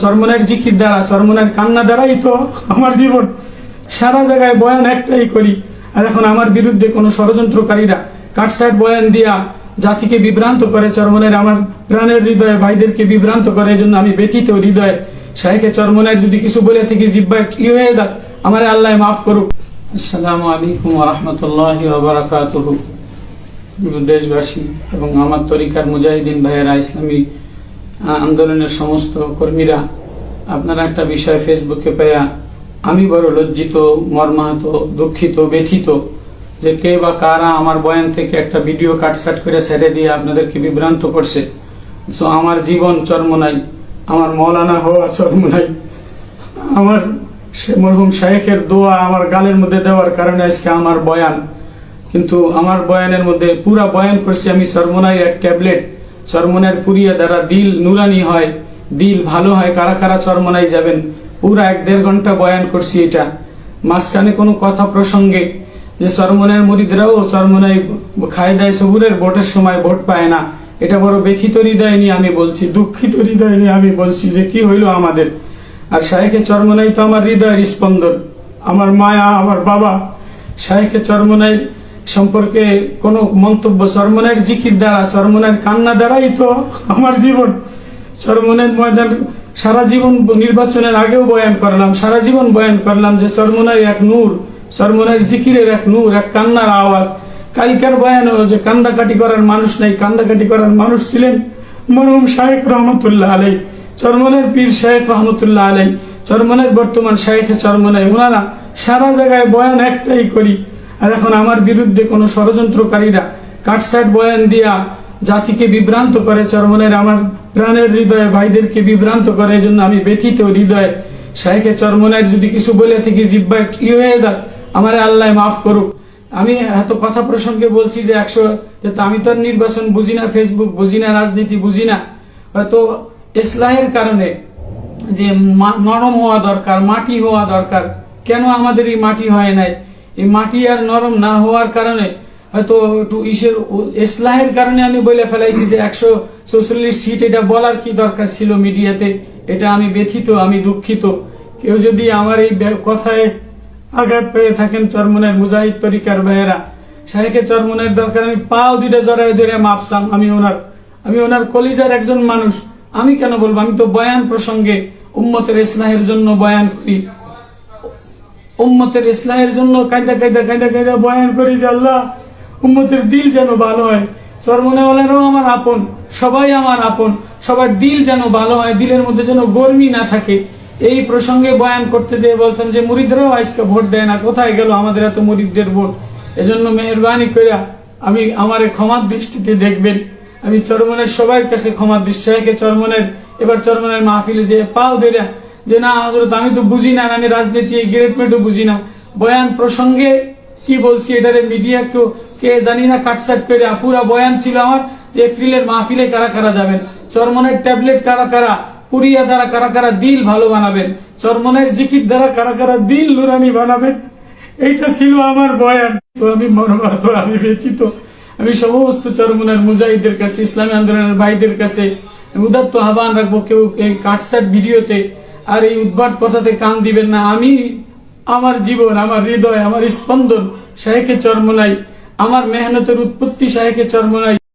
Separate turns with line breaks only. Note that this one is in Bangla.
চরমনের জিকির দ্বারা, চরমনের কান্না দ্বারাই তো আমার জীবন। সারা জায়গায় বয়ান একটাই করি, আর এখন আমার বিরুদ্ধে কোন ষড়যন্ত্রকারীরা কাটসাট বয়ান দিয়া জাতিকে বিভ্রান্ত করে, চরমনের আমার প্রাণের হৃদয়ে ভাইদেরকে বিভ্রান্ত করে। এই জন্য আমি ব্যথিত হৃদয়ে। শাইখে চরমনের যদি কিছু বলে থেকে জিব্বা হয়ে যাক, আমার আল্লাহ মাফ করুক। আসসালামু আলাইকুম ওয়া রাহমাতুল্লাহি ওয়া বারাকাতুহু। দেশবাসী এবং আমার তরিকার মুজাহিদিন ভাইয়েরা, ইসলামী আন্দোলনের সমস্ত কর্মীরা, আপনারা একটা বিষয় ফেসবুকে পেয়া আমি বড় লজ্জিত, মর্মাহত, দুঃখিত, ব্যথিত যে কে বা কারা আমার বয়ান থেকে একটা ভিডিও কাটসাট করে ছেড়ে দিয়ে আপনাদেরকে বিভ্রান্ত করছে। আমার জীবন চরমনাই, আমার মৌলানা হওয়া চরমনাই, আমার মরহুম শাইখের দোয়া আমার গালের মধ্যে দেওয়ার কারণে আজকে আমার বয়ান। কিন্তু আমার বয়ানের মধ্যে পুরা বয়ান করছি আমি চরমনাই এক ট্যাবলেট, চরমনের পুরিয়া দ্বারা দিল নুরানি হয়, দিল ভালো হয়। কারা কারা চরমনাই যাবেন? পুরা 1-1.5 ঘন্টা বয়ান করছি। এটা মাঝখানে কোনো কথা প্রসঙ্গে যে চরমনের মুরিদরাও চরমনাই খায় দায় সবুরের ভোটের সময় ভোট পায় না, এটা বড় ব্যথিত হৃদয় নিয়ে আমি বলছি, দুঃখিত হৃদয় নিয়ে আমি বলছি যে কি হইল আমাদের। আর শাইখে চরমনাই তো আমার হৃদয়ের স্পন্দন, আমার মায়া, আমার বাবা। শাইখে চরমনাই সম্পর্কে কোনো মন্তব্য, চরমনের জিকির দ্বারা, চরমনের কান্না দ্বারাই তো আমার জীবন। চরমনের ময়দান সারা জীবন, নির্বাচনের আগেও বয়ান করলাম, সারা জীবন বয়ান করলাম যে চরমনের এক নূর, চরমনের জিকিরের এক নূর, এক কান্নার আওয়াজ। কালকার বয়ান যে কান্দাকাটি করার মানুষ নাই, কান্দাকাটি করার মানুষ ছিলেন মরহুম শাইখ রহমতুল্লাহ আলাই, চরমনের পীর শাইখ রহমতুল্লাহ আলাই, চরমনের বর্তমান শাইখে চরমনাই। ওনারা সারা জায়গায় বয়ান একটাই করি, আর এখন আমার বিরুদ্ধে কোন ষড়যন্ত্রকারীরা কাটসাট বয়ান দিয়া জাতিকে বিভ্রান্ত করে, চরমনের আমার প্রাণের হৃদয়ে ভাইদেরকে বিভ্রান্ত করে। এই জন্য আমি ব্যথিত হৃদয়ে। শাইখে চরমনের যদি কিছু বলে থেকে জিব্বা হয়ে যাক, আমার আল্লাহ মাফ করুক। আমি এত কথা প্রসঙ্গে বলছি যে আমি তো আর নির্বাচন বুঝি না, ফেসবুক বুঝি না, রাজনীতি বুঝি না। হয়তো ইসলাহের কারণে যে নরম হওয়া দরকার, মাটি হওয়া দরকার, কেন আমাদের এই মাটি হয় নাই? এই মাটি আর নরম না হওয়ার কারণে হয়তো একটু ইসলাহের কারণে আমি বলে ফেলাইছি যে 144 সিট। এটা বলার কি দরকার ছিল মিডিয়াতে? এটা আমি ব্যথিত, আমি দুঃখিত। কেউ যদি আমার এই কথায় আঘাত পেয়ে থাকেন, চরমনের মুজাহিদ তরিকার ভাইয়েরা, শাইখে চরমনের দরকার আমি পাও দুইটা জড়াই ধরে মাপসাম। আমি ওনার কলিজার একজন মানুষ। আমি কেন বলবো? আমি তো বয়ান প্রসঙ্গে উম্মতের ইসলাহের জন্য বয়ান করি, উম্মতের ইসলাহের জন্য কায়দা কায়দা কায়দা কায়দা বয়ান করি যে আল্লাহ উম্মতের দিল যেন ভালো হয়। চরমনেওয়ালারাও আমার আপন, সবাই আমার আপন, সবার দিল যেন ভালো হয়, দিলের মধ্যে যেন গর্মি না থাকে। এই প্রসঙ্গে বয়ান করতে যেয়ে বলছেন যে মুরিদরাও আজকে ভোট দেয় না, কোথায় গেল আমাদের এত মুরিদদের ভোট? এজন্য মেহরবানি করে আমি আমার ক্ষমার দৃষ্টিতে দেখবেন। আমি চরমনের সবার কাছে ক্ষমার দৃষ্টি, শাইখে চরমনের এবার চরমনের মাহফিলে যে পাও ধরে যে না হযরত আমি তো বুঝি না, আমি রাজনীতি গ্রেডমেন্টও বুঝি না, বয়ান প্রসঙ্গে কি বলছি এটারে মিডিয়া কে জানি না কাটসাট করে পুরা বয়ান ছিল আমার যে এপ্রিলের মাহফিলে কারা কারা যাবেন, চরমনের ট্যাবলেট কারা কারা, পুরিয়া দ্বারা কারা কারা দিল ভালো বানাবেন, চরমনের জিকির দ্বারা কারা কারা দিল নুরানি বানাবেন। এইটা ছিল আমার বয়ান। তো আমি মর্মাহত, আমি ব্যথিত। আমি সমস্ত চরমনের মুজাহিদের কাছে, ইসলামী আন্দোলনের ভাইদের কাছে উদাত্ত আহ্বান রাখবো, কেউ এই কাটসাট ভিডিওতে আর এই উদ্ভট কথাতে কান দিবেন না। আমি আমার জীবন, আমার হৃদয়, আমার স্পন্দন শাইখে চরমনাই, আমার মেহনতের উৎপত্তি শাইখে চরমনাই।